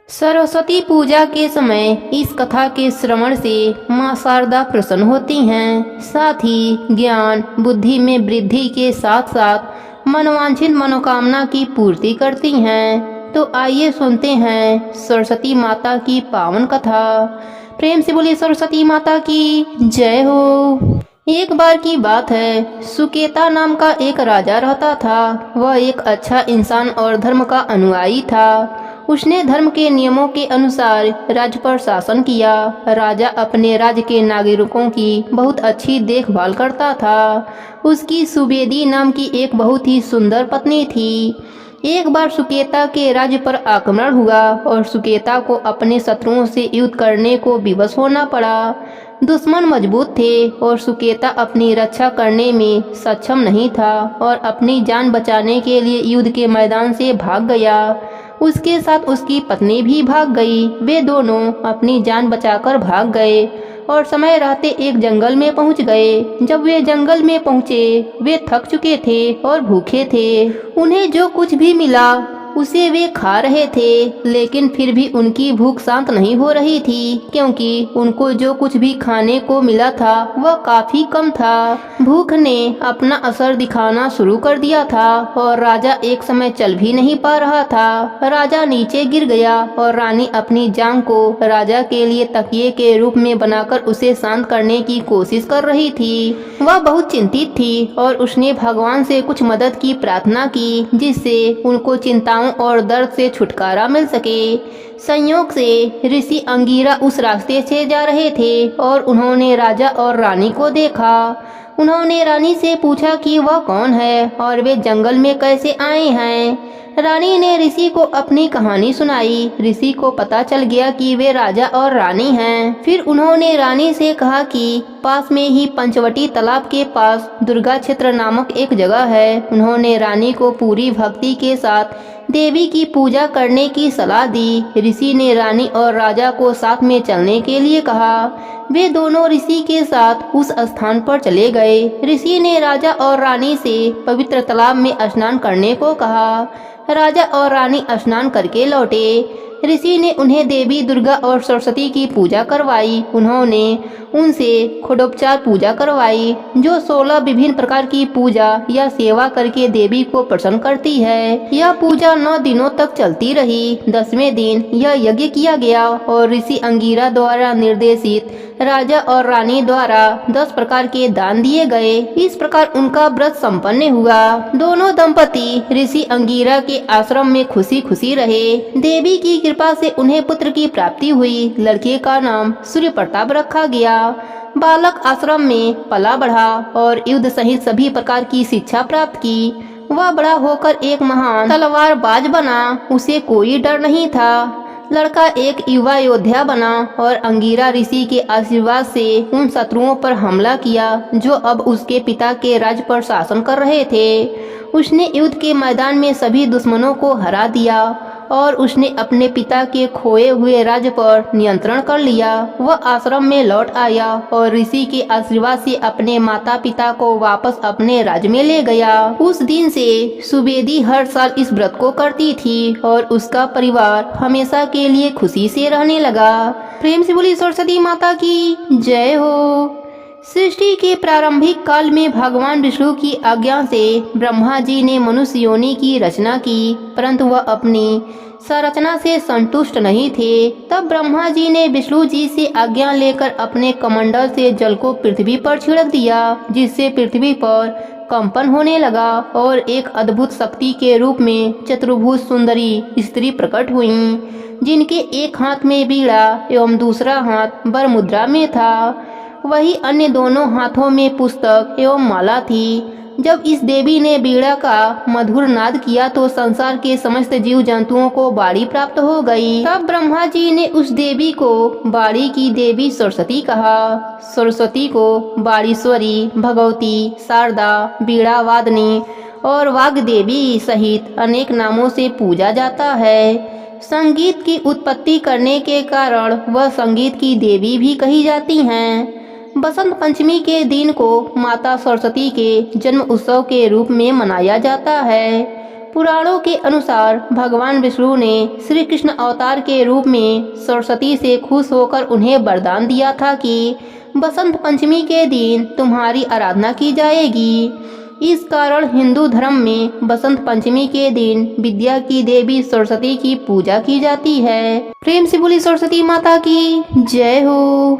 सरस्वती पूजा के समय इस कथा के श्रवण से माँ शारदा प्रसन्न होती हैं। साथ ही ज्ञान बुद्धि में वृद्धि के साथ साथ मनोवांछित मनोकामना की पूर्ति करती हैं। तो आइए सुनते हैं सरस्वती माता की पावन कथा। प्रेम से बोलिए सरस्वती माता की जय हो। एक बार की बात है, सुकेता नाम का एक राजा रहता था। वह एक अच्छा इंसान और धर्म का अनुयायी था। उसने धर्म के नियमों के अनुसार राज्य पर शासन किया। राजा अपने राज्य के नागरिकों की बहुत अच्छी देखभाल करता था। उसकी सुवेदी नाम की एक बहुत ही सुंदर पत्नी थी। एक बार सुकेता के राज्य पर आक्रमण हुआ और सुकेता को अपने शत्रुओं से युद्ध करने को विवश होना पड़ा। दुश्मन मजबूत थे और सुकेता अपनी रक्षा करने में सक्षम नहीं था और अपनी जान बचाने के लिए युद्ध के मैदान से भाग गया। उसके साथ उसकी पत्नी भी भाग गई। वे दोनों अपनी जान बचाकर भाग गए और समय रहते एक जंगल में पहुंच गए। जब वे जंगल में पहुंचे, वे थक चुके थे और भूखे थे। उन्हें जो कुछ भी मिला उसे वे खा रहे थे, लेकिन फिर भी उनकी भूख शांत नहीं हो रही थी, क्योंकि उनको जो कुछ भी खाने को मिला था वह काफी कम था। भूख ने अपना असर दिखाना शुरू कर दिया था और राजा एक समय चल भी नहीं पा रहा था। राजा नीचे गिर गया और रानी अपनी जांघ को राजा के लिए तकिए के रूप में बनाकर उसे शांत करने की कोशिश कर रही थी। वह बहुत चिंतित थी और उसने भगवान से कुछ मदद की प्रार्थना की, जिससे उनको चिंताओं और दर्द से छुटकारा मिल सके। संयोग से ऋषि अंगीरा उस रास्ते से जा रहे थे और उन्होंने राजा और रानी को देखा। उन्होंने रानी से पूछा कि वह कौन है और वे जंगल में कैसे आए हैं। रानी ने ऋषि को अपनी कहानी सुनाई। ऋषि को पता चल गया कि वे राजा और रानी हैं। फिर उन्होंने रानी से कहा कि पास में ही पंचवटी तालाब के पास दुर्गा क्षेत्र नामक एक जगह है। उन्होंने रानी को पूरी भक्ति के साथ देवी की पूजा करने की सलाह दी। ऋषि ने रानी और राजा को साथ में चलने के लिए कहा। वे दोनों ऋषि के साथ उस स्थान पर चले गए। ऋषि ने राजा और रानी से पवित्र तालाब में स्नान करने को कहा। राजा और रानी स्नान करके लौटे। ऋषि ने उन्हें देवी दुर्गा और सरस्वती की पूजा करवाई। उन्होंने उनसे खडोपचार पूजा करवाई, जो 16 विभिन्न प्रकार की पूजा या सेवा करके देवी को प्रसन्न करती है। यह पूजा 9 दिनों तक चलती रही। 10वें दिन यह यज्ञ किया गया और ऋषि अंगीरा द्वारा निर्देशित राजा और रानी द्वारा 10 प्रकार के दान दिए गए। इस प्रकार उनका व्रत संपन्न हुआ। दोनों दंपति ऋषि अंगीरा के आश्रम में खुशी खुशी रहे। देवी की कृपा से उन्हें पुत्र की प्राप्ति हुई। लड़के का नाम सूर्य प्रताप रखा गया। बालक आश्रम में पला बढ़ा और युद्ध सहित सभी प्रकार की शिक्षा प्राप्त की। वह बड़ा होकर एक महान तलवारबाज बना। उसे कोई डर नहीं था। लड़का एक युवा योद्धा बना और अंगीरा ऋषि के आशीर्वाद से उन शत्रुओं पर हमला किया जो अब उसके पिता के राज्य पर शासन कर रहे थे। उसने युद्ध के मैदान में सभी दुश्मनों को हरा दिया और उसने अपने पिता के खोए हुए राज्य पर नियंत्रण कर लिया। वह आश्रम में लौट आया और ऋषि के आशीर्वाद से अपने माता पिता को वापस अपने राज्य में ले गया। उस दिन से सुवेदी हर साल इस व्रत को करती थी और उसका परिवार हमेशा के लिए खुशी से रहने लगा। प्रेम से बोली सरस्वती माता की जय हो। सृष्टि के प्रारंभिक काल में भगवान विष्णु की आज्ञा से ब्रह्मा जी ने मनुष्य योनि की रचना की, परंतु वह अपनी संरचना से संतुष्ट नहीं थे। तब ब्रह्मा जी ने विष्णु जी से आज्ञा लेकर अपने कमंडल से जल को पृथ्वी पर छिड़क दिया, जिससे पृथ्वी पर कंपन होने लगा और एक अद्भुत शक्ति के रूप में चतुर्भुज सुंदरी स्त्री प्रकट हुईं, जिनके एक हाथ में बीड़ा एवं दूसरा हाथ वर मुद्रा में था। वही अन्य दोनों हाथों में पुस्तक एवं माला थी। जब इस देवी ने बीड़ा का मधुर नाद किया तो संसार के समस्त जीव जंतुओं को बाड़ी प्राप्त हो गई। तब ब्रह्मा जी ने उस देवी को बाड़ी की देवी सरस्वती कहा। सरस्वती को बाड़ीश्वरी, भगवती, शारदा, बीड़ा वादनी और वाग देवी सहित अनेक नामों से पूजा जाता है। संगीत की उत्पत्ति करने के कारण वह संगीत की देवी भी कही जाती हैं। बसंत पंचमी के दिन को माता सरस्वती के जन्म उत्सव के रूप में मनाया जाता है। पुराणों के अनुसार भगवान विष्णु ने श्री कृष्ण अवतार के रूप में सरस्वती से खुश होकर उन्हें वरदान दिया था कि बसंत पंचमी के दिन तुम्हारी आराधना की जाएगी। इस कारण हिंदू धर्म में बसंत पंचमी के दिन विद्या की देवी सरस्वती की पूजा की जाती है। प्रेम से बोली सरस्वती माता की जय हो।